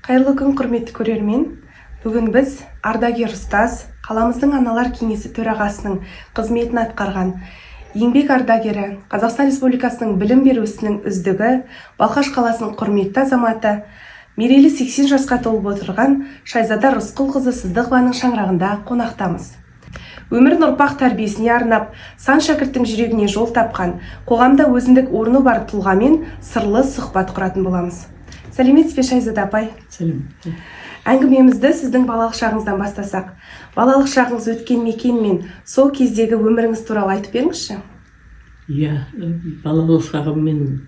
Қайырлы күн, құрметті көрермен. Бүгін біз ардагер ұстаз, қаламыздың аналар кеңесі төрағасының қызметін атқарған еңбек ардагері, Қазақстан Республикасының білім беру ісінің үздігі, Балқаш қаласының құрметті азаматы, мерейлі 80 жасқа толып отырған Шайзада Рысқұлқызы Сыздықованың шаңырағында қонақтамыз. Өмірін ұрпақ тәрбиесіне арнап, сан шәкірттің жүрегіне жол тапқан, қоғамда өзіндік орны бар тұлғамен сырлы сұхбат құратын боламыз. Сәлеметсіз бе, Шайзада апай? Сәлем. Әңгімемізді сіздің балалық шағыңыздан бастасақ. Балалық шағыңыз өткен мекен мен сол кездегі өміріңіз туралы айтып беріңізші. Иә, балалық шағым менің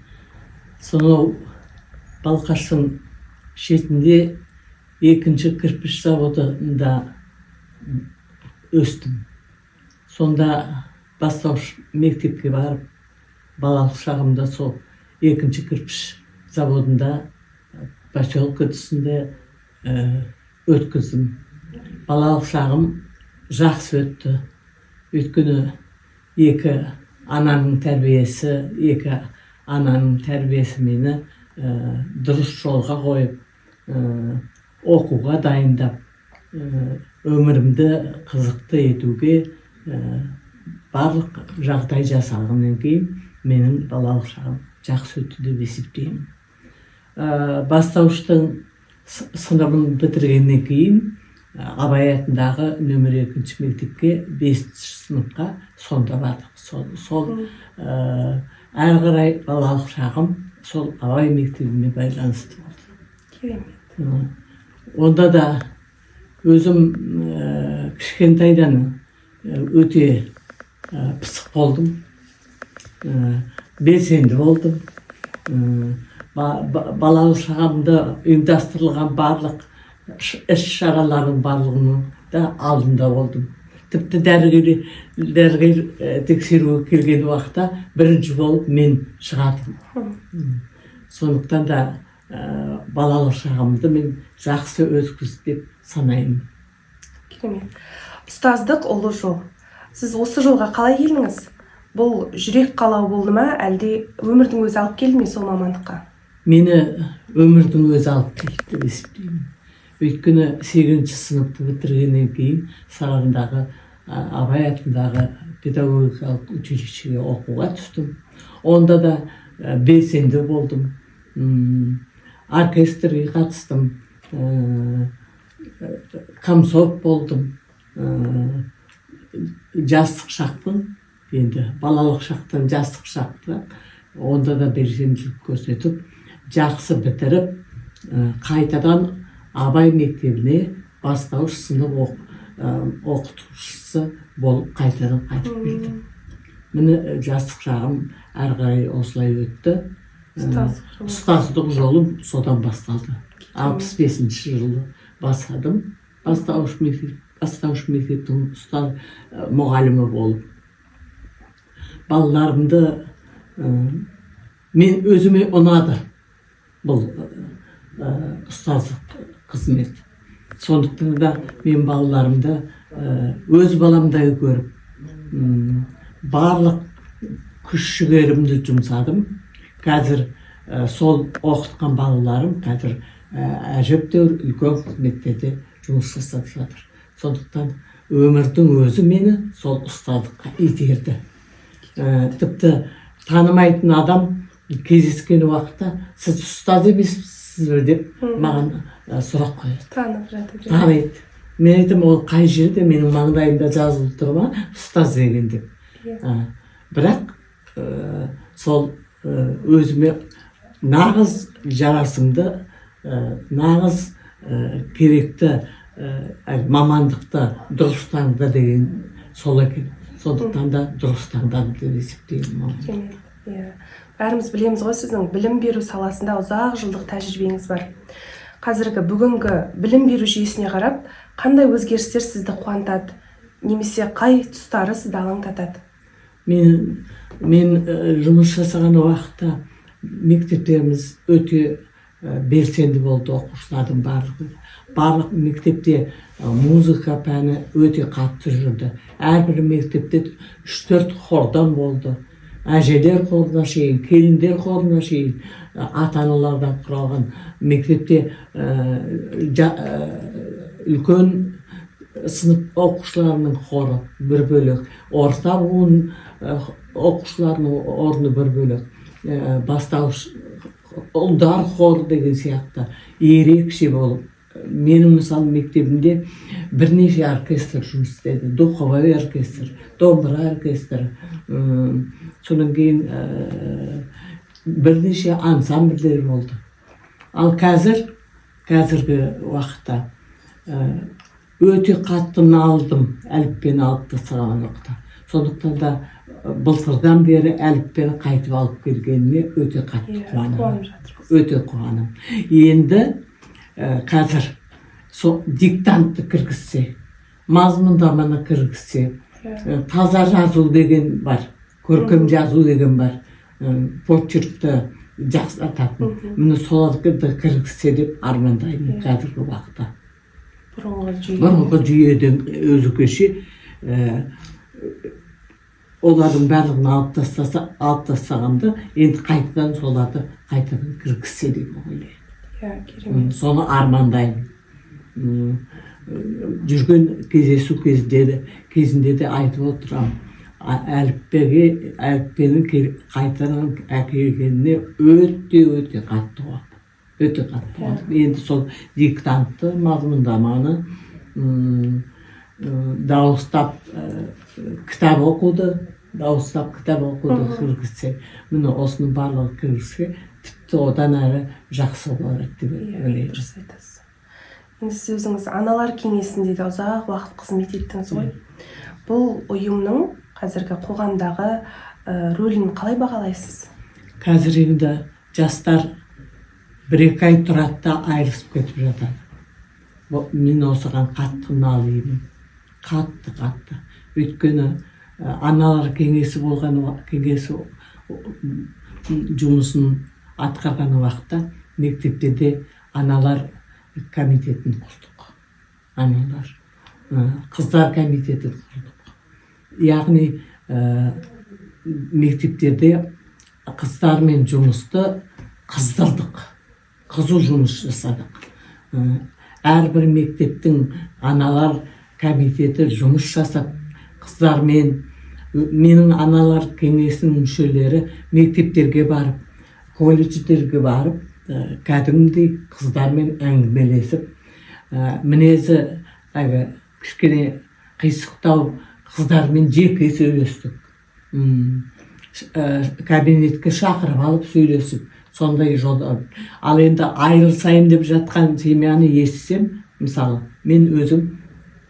сонау Балқаштың шетінде екінші кірпіш заводында өстім. Сонда бастауыш мектепке барып, балалық шағымда сол екінші кірпіш заводында поселке тұсында өткіздім. Балалық шағым жақсы өтті. Өйткені екі ананың тәрбиесі мені дұрыс жолға қойып, оқуға дайындап, өмірімді қызықты етуге барлық жағдай жасалғаннан кейін менің балалық шағым жақсы өтті деп есептеймін. Бастауыштың сыныбын бітіргеннен кейін Абай атындағы нөмір 2 мектепке 5 сыныпқа сонда бардық. Сол әрі қарай балалық шағым сол Абай мектебімен байланысты болды. Онда да өзім кішкентайдан өте пысық болдым, белсенді болдым. Балалық шағымда ұйымдастырылған барлық іс-шаралардың барлығының да алдында болдым. Тіпті дәрігер тексеруге келген уақытта бірінші болып мен шығардым. Сондықтан да балалық шағымды мен жақсы өткізді деп санаймын. Керемет. Ұстаздық ұлы жол. Сіз осы жолға қалай келдіңіз? Бұл жүрек қалау болды ма, әлде өмірдің өзі алып келді ме сол мамандыққа? Мені өмірдің өзі алып келді деп есептеймін. Өйткені 8 сыныпты бітіргеннен кейін Сарайдағы Абай атындағы педагогикалық училищеге оқуға түстім. Онда да белсенді болдым. Оркестрге қатыстым. Комсорг болдым. Жастық шақтың, енді балалық шақтан жастық шақта, онда да белсенділік көрсетіп, жақсы бітіріп, қайтадан Абай мектебіне бастауыш сынып оқытушысы болып қайтадан қайтып келдім. Міне жастық шағым әрі қарай осылай өтті. Ұстаздық жолым содан басталды. 65-ші жылы бастадым. Бастауыш мектептің ұстаз мұғалімі болып. Балаларымды мен өзіме ұнады бұл ұстаздық қызмет. Сондықтан да мен балаларымды өз баламдай көріп, барлық күш жігерімді жұмсадым. Қазір сол оқытқан балаларым қазір әжептәуір үлкен қызметтерде жұмыс жасап жатыр. Сондықтан өмірдің өзі мені сол ұстаздыққа итерді. Тіпті танымайтын адам кездескен уақытта сіз ұстаз емессіз бе деп маған сұрақ қояды. Танып жатыр. Таниды. Мен айтам, ол қай жерде менің маңдайымда жазылып тұр ма, ұстаз деген деп. Бірақ сол өзіме нағыз жарасымды, нағыз керекті мамандықты дұрыс таңда деген сол екен. Сондықтан да дұрыс таңдадым деп есептеймін. Бәріміз білеміз ғой, сіздің білім беру саласында ұзақ жылдық тәжірибеңіз бар. Қазіргі бүгінгі білім беру жүйесіне қарап, қандай өзгерістер сізді қуантады, немесе қай тұстары сізді алаңдатады? Мен жұмыс жасаған уақытта мектептеріміз өте белсенді болды, оқушылардың барлығы. Барлық мектепте музыка пәні өте қатты жүрді. Әрбір мектепте 3-4 хордан болды. Әжелер хорына шейін, келіндер хорына шейін ата-аналардан құралған мектепте үлкен сынып оқушыларының хоры бір бөлек, орта буын оқушыларының орны бір бөлек, бастауыш ұлдар хор деген сияқты ерекше болып. Менің мысалы мектебімде бірнеше оркестр жұмыс істеді. Духовой оркестр, домбыра оркестр, содан кейін бірнеше ансамбльдер болды. Ал қазіргі уақытта өте қатты налдым әліппені алып тастаған уақытта. Сондықтан да былтырдан бері әліппені қайтып алып келгеніне өте қатты қуанамын. Өте қуанамын. Енді қазір диктантты кіргізсе, мазмұндаманы кіргізсе, таза жазу деген бар, көркем жазу деген бар, почеркті жақсартатын. Міне соларды кіргізсе деп армандаймын қазіргі уақытта. Бұрынғы жүйеден өзгеше олардың барлығын алып тастағанда, енді қайтадан соларды қайтадан кіргізсе деп ойлаймын. Соны армандаймын. Жүрген кездесу кезінде де айтып отырамын. Әліппенің қайтадан әкелгеніне өте қатты қуандым. Өте қатты қуандым. Енді сол диктантты, мазмұндаманы дауыстап кітап оқуды кіргізсе, міне осының барлығы кіргізсе, тіпті одан әрі жақсы болады деп ойлаймын. Дұрыс айтасыз. Енді сіз өзіңіз аналар кеңесінде де ұзақ уақыт қызмет еттіңіз ғой. Бұл ұйымның қазіргі қоғамдағы рөлін қалай бағалайсыз? Қазір енді жастар 1-2 ай тұрады да айырылысып кетіп жатады. Мен осыған қатты налимын. Қатты. Өйткені аналар кеңесі жұмысын атқарған уақытта мектепте аналар комитетін құрдық. Қыздар комитетін құрдық. Яғни мектептерде қыздармен жұмысты қыздырдық. Қызу жұмыс жасадық. Әрбір мектептің аналар комитеті жұмыс жасап, қыздармен, менің аналар кеңесінің мүшелері мектептерге барып, колледждерге барып, кәдімгідей қыздармен әңгімелесіп, мінезі кішкене қисықтау қыздармен жеке сөйлестік. Кабинетке шақырып алып сөйлесіп, сондай жолда. Ал енді айырылсайын деп жатқан семьяны естісем, мысалы, мен өзім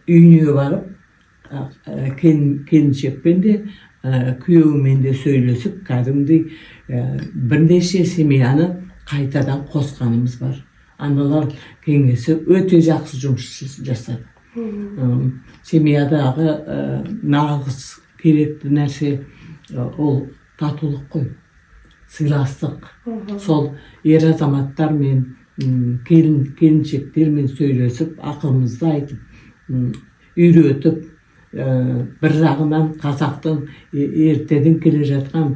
үйіне барып, келіншекпен де, күйеуімен де сөйлесіп, кәдімгідей бірнеше семьяны қайтадан қосқанымыз бар. Аналар кеңесі өте жақсы жұмыс жасады. Семьядағы нағыз керекті нәрсе ол татулық қой, сыйластық. Сол ер азаматтармен, келіншектермен сөйлесіп, ақылымызды айтып, үйретіп, бір жағынан қазақтың ертеден келе жатқан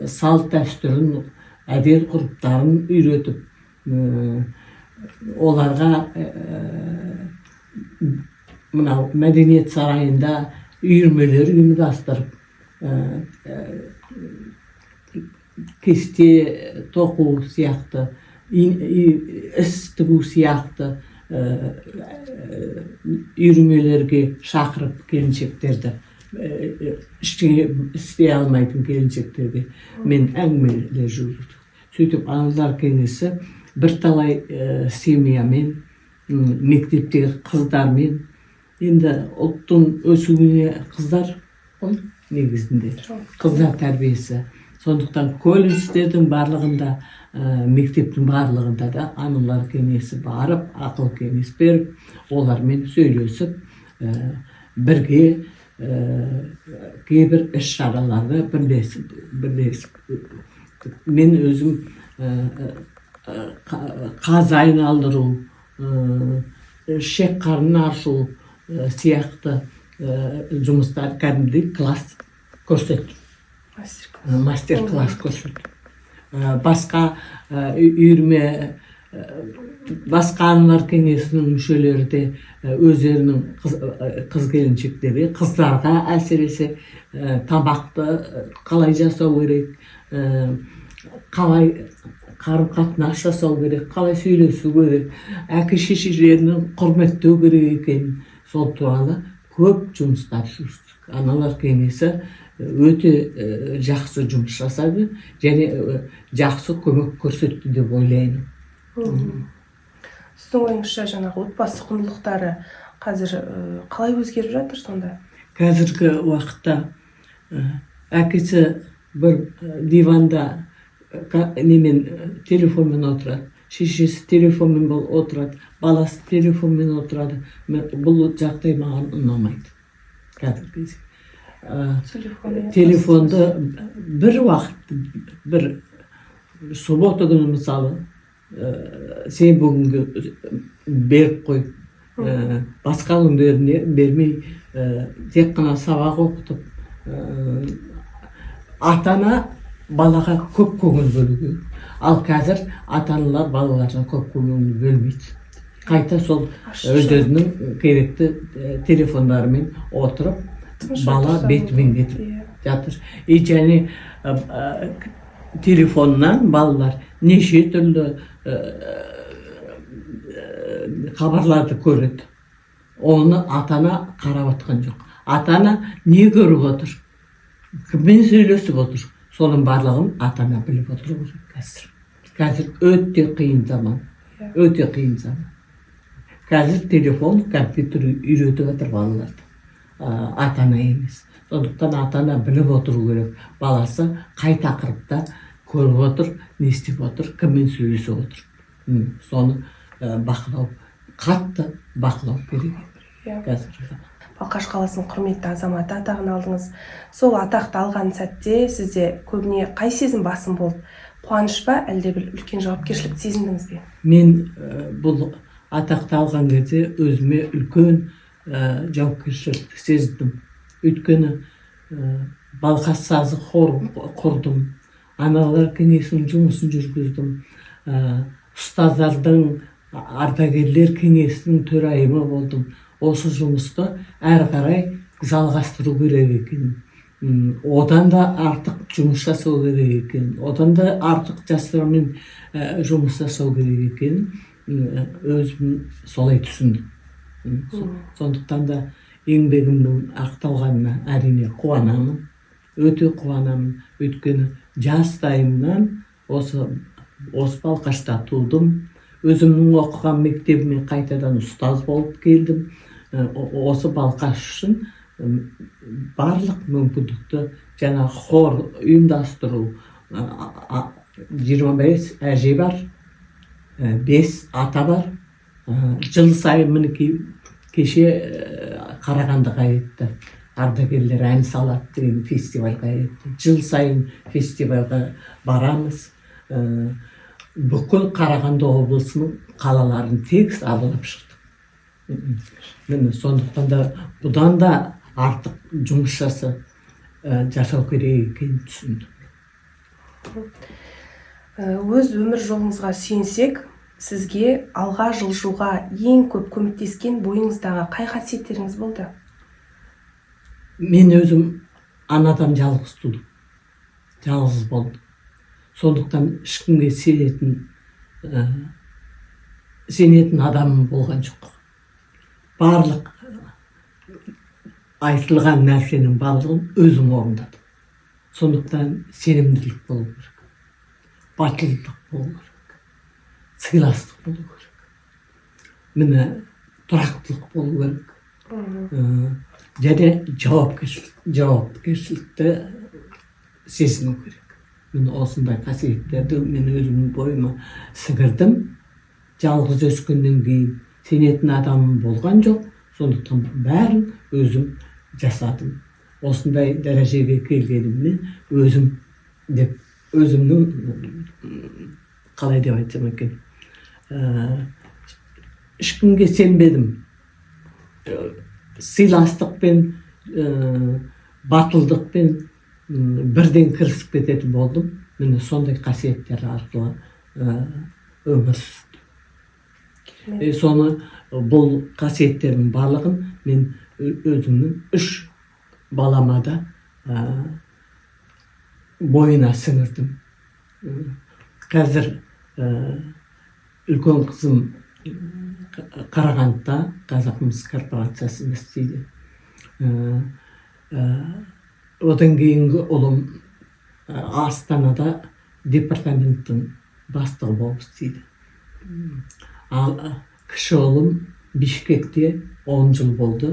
салт дәстүрін, әдет ғұрыптарын үйретіп, оларға мынау мәдениет сарайында үйірмелер ұйымдастырып, кесте тоқу сияқты, іс тігу сияқты үйірмелерге шақырып келіншектерді, істей алмайтын келіншектерге мен әңгімелер жүргіздім. Сөйтіп аналар кеңесі бірталай семьямен, мектептегі қыздармен, енді ұлттың өсуіне қыздар ғой негізінде, қыздар тәрбиесі. Сондықтан колледждердің барлығында, мектептің барлығында да аналар кеңесі барып, ақыл кеңес беріп, олармен сөйлесіп, бірге кейбір іс шараларды бірлесіп. Мен өзім қаз айналдыру, шек қарын ашу сияқты жұмыстар кәдімгідей класс көрсеттім. Мастер-класс көрсеттім. басқа үйірме, басқа аналар кеңесінің мүшелері де өздерінің қыз келіншектері, қыздарға әсіресе тамақты қалай жасау керек, қалай қарым қатынас жасау керек, қалай сөйлесу керек, әке шешелерін құрметтеу керек екенін, сол туралы көп жұмыстар жүрістік. Аналар кеңесі өте жақсы жұмыс жасады және жақсы көмек көрсетті деп ойлаймын. Сіздің ойыңызша жаңағы отбасы құндылықтары қазір қалай өзгеріп жатыр сонда? Қазіргі уақытта әкесі бір диванда немен телефонмен отырады, шешесі телефонмен отырады, баласы телефонмен отырады. Бұл жағдай маған ұнамайды. Қазіргі кезде телефонды бір уақыт, бір суббота күні мысалы сен бүгінгі беріп қойып, басқа күндеріне бермей, тек қана сабақ оқытып, ата-ана балаға көп көңіл бөлуге. Ал қазір ата-аналар балаларына көп көңіл бөлмейді. Қайта сол өздерінің керекті телефондарымен отырып, бала бетімен кетіп жатыр. Және телефоннан балалар неше түрлі хабарларды көреді. Оны ата-ана қарап отқан жоқ. Ата-ана не көріп отыр? Кіммен сөйлесіп отыр? Соның барлығын ата-ана біліп отыру керек қазір. Қазір өте қиын заман. Өте қиын заман. Қазір телефон, компьютер үйретіп отыр балаларды. Ата-ана емес. Сондықтан ата-ана біліп отыру керек. Баласы қай тақырыпта көріп отыр, не істеп отыр, кіммен сөйлесіп отыр. Соны бақылау, қатты бақылау керек. Қазір. Балқаш қаласының құрметті азаматы атағын алдыңыз. Сол атақты алған сәтте сізде көбіне қай сезім басым болды? Қуаныш па, әлде бір үлкен жауапкершілік сезіндіңіз бе? Мен бұл атақты алған кезде өзіме үлкен жауапкершілік сездім. Өйткені Балқаш сазы құрдым, аналар кеңесінің жұмысын жүргіздім, ұстаздардың, ардагерлер кеңесінің төрайымы болдым. Осы жұмысты әрі қарай жалғастыру керек екен. Одан да артық жұмыс жасау керек екен. Одан да артық жастармен жұмыс жасау керек екен. Өзім солай түсіндім. Сондықтан да еңбегімнің ақталғанына әрине қуанамын. Өте қуанамын. Өйткені жастайымнан осы Балқашта тудым. Өзімнің оқыған мектебіме қайтадан ұстаз болып келдім. Осы Балқаш үшін барлық мүмкіндікті жаңа хор ұйымдастыру, 25 әже бар, 5 ата бар. Жыл сайын мінекей кеше Қарағандыға кетті. Ардагерлер ән салады деген фестивальға кетті. Жыл сайын фестивальға барамыз. Бүкіл Қарағанды облысының қалаларын тегіс алып шықтық. Сондықтан да бұдан да артық жұмыс жасау керек екенін түсіндім. Өз өмір жолыңызға сүйенсек, сізге алға жылжуға ең көп көмектескен бойыңыздағы қай қасиеттеріңіз болды? Мен өзім анадан жалғыз тудым. Жалғыз болдым. Сондықтан ешкімге сенетін адамым болған жоқ. Барлық айтылған нәрсенің барлығын өзім орындадым. Сондықтан сенімділік болу керек. Батылдық болу керек. Сыйластық болу керек. Міне тұрақтылық болу керек. Және жауапкершілікті сезіну керек. Мен осындай қасиеттерді мен өзімнің бойыма сіңірдім. Жалғыз өскеннен кейін сенетін адамым болған жоқ. Сондықтан бәрін өзім жасадым. Осындай дәрежеге келгеніммен өзімнің қалай деп айтсам екен, ешкімге сенбедім. Сыйластықпен, батылдықпен бірден кірісіп кететін болдым. міне сондай қасиеттер арқылы өмір сүрді. Соны бұл қасиеттердің барлығын мен өзімнің 3 балама да бойына сіңірдім. Қазір үлкен қызым Қарағандыда Қазақмыс корпорациясында істейді. Одан кейінгі ұлым Астанада департаменттің бастығы болып істейді. Ал кіші ұлым Бишкекте 10 жыл болды.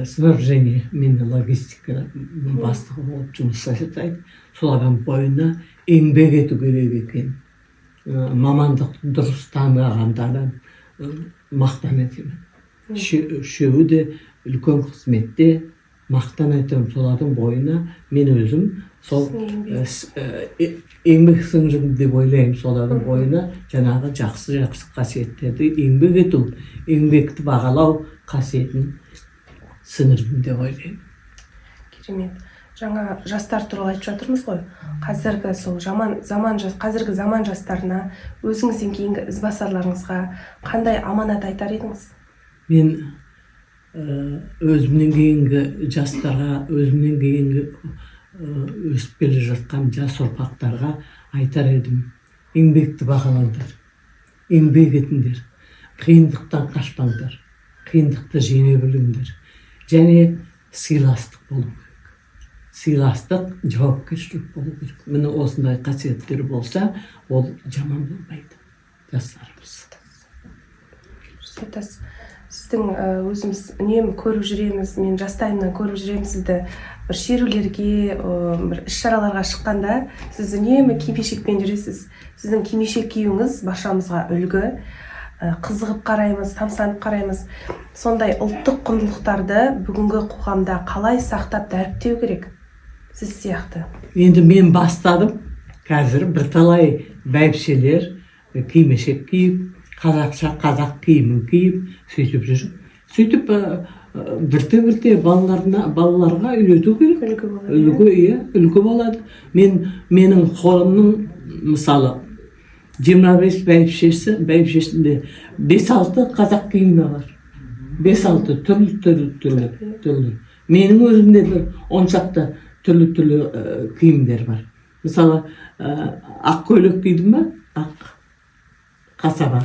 Снабжение мен логистика бастығы болып жұмыс жасайды. Солардың бойына еңбек ету керек екен. Мамандықты дұрыс танығандардан мақтан етемін. Үшеуі де үлкен қызметте мақтан етемін. Солардың бойына мен өзім сол еңбек сіңірдім деп ойлаймын. Солардың бойына жаңағы жақсы қасиеттерді еңбек ету, еңбекті бағалау қасиетін сіңірдім деп ойлаймын. Керемет. Жаңа жастар туралы айтып жатырмыз ғой. Қазіргі сол қазіргі заман жастарына, өзіңізден кейінгі ізбасарларыңызға қандай аманат айтар едіңіз? Мен өзімнен кейінгі жастарға, өзімнен кейінгі өсіп келе жатқан жас ұрпақтарға айтар едім: еңбекті бағалаңдар, еңбек етіңдер, қиындықтан қашпаңдар, қиындықты жеңе біліңдер, және сыйластық болу керек. Сыйластық, жауапкершілік болу керек. Міне осындай қасиеттер болса, ол жаман болмайды жастарымыз. Сіздің өзіміз үнемі көріп жүреміз, мен жастайымнан көріп жүремін сізді бір шерулерге, бір іс-шараларға шыққанда сіз үнемі кимешекпен жүресіз. Сіздің кимешек киюіңіз баршамызға үлгі. Қызығып қараймыз, тамсанып қараймыз. Сондай ұлттық құндылықтарды бүгінгі қоғамда қалай сақтап дәріптеу керек? Сіз сияқты. Енді мен бастадым. Қазір бірталай бәйбішелер кимешек киіп, қазақша қазақ киімін киіп, сөйтіп жүр. Сөйтіп бірте-бірте балаларға үйрету керек. Үлгі болады. Менің қолымның мысалы 25 бәйбішесінде 5-6 қазақ киімі бар. 5-6 түрлі. Менің өзімде бір 10 шақты түрлі киімдер бар. Мысалы, ақ көйлек кидім ба? Ақ қасаба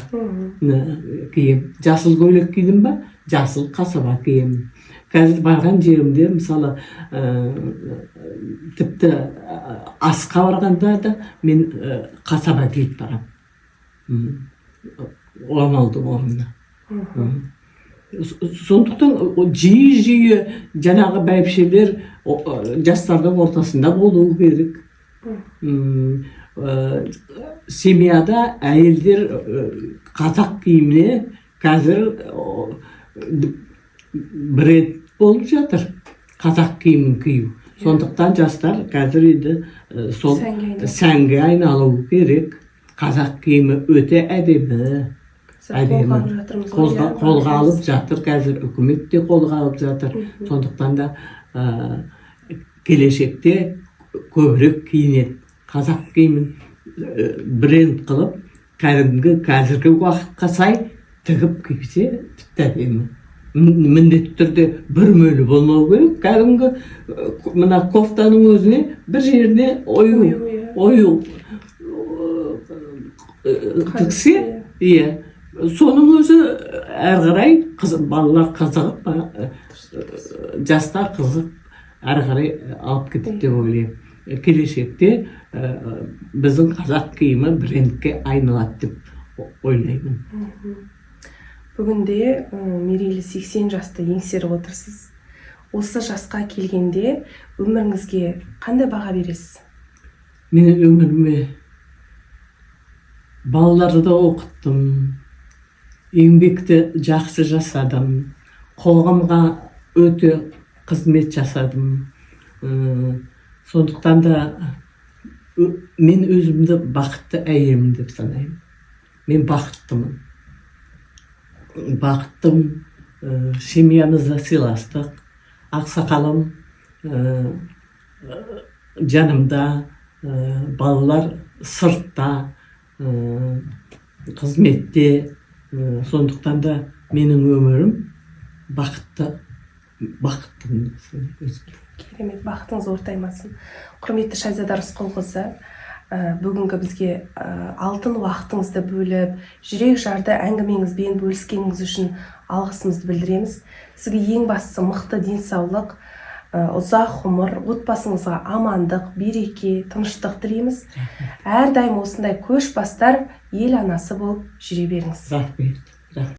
кием. Жасыл көйлек кидім ба? Жасыл қасаба кием. Қазір барған жерімде, мысалы, тіпті асқа барғанда да мен қасаба киіп барам. Орамалды орнына. Сондықтан жиі жаңағы бәйбішелер жастардың ортасында болуы керек. Семьяда әйелдер қазақ киіміне қазір бренд болып жатыр. Қазақ киімін кию. Сондықтан жастар қазір енді сол сәнге айналу керек. Қазақ киімі өте әдемі. Қолға алып жатыр. Қазір үкімет те қолға алып жатыр. Сондықтан да келешекте көбірек киінеді. Қазақ киімін бренд қылып, қазіргі уақытқа сай тігіп кисе тіпті әдемі. Міндетті түрде бір мөлі болмау керек. Кәдімгі мына кофтаның өзіне бір жеріне ою тіксе, соның өзі әрі қарай балалар қызығып, жастар қызығып әрі қарай алып кетіп деп ойлаймын. Келешекте біздің қазақ киімі брендке айналады деп ойлаймын. Бүгінде мерейлі 80 жасты еңсеріп отырсыз. Осы жасқа келгенде өміріңізге қандай баға бересіз? Мен өміріме балаларды да оқыттым, еңбекті жақсы жасадым, қоғамға өте қызмет жасадым. Сондықтан да мен өзімді бақытты әйелім деп санаймын. Мен бақыттымын. Бақыттым, семьямызда сыйластық, ақсақалым жанымда, балалар сыртта, қызметте, сондықтан да менің өмірім бақытты Керемет, бақытыңыз ортаймасын. Құрметті Шайзада Рысқұлқызы, бүгінгі бізге алтын уақытыңызды бөліп, жүрек жарды әңгімеңізбен бөліскеніңіз үшін алғысымызды білдіреміз. Сізге ең бастысы мықты денсаулық, ұзақ ғұмыр, отбасыңызға амандық, береке, тыныштық тілейміз. Әрдайым осындай көшбастар ел анасы болып жүре беріңіз. Рахмет.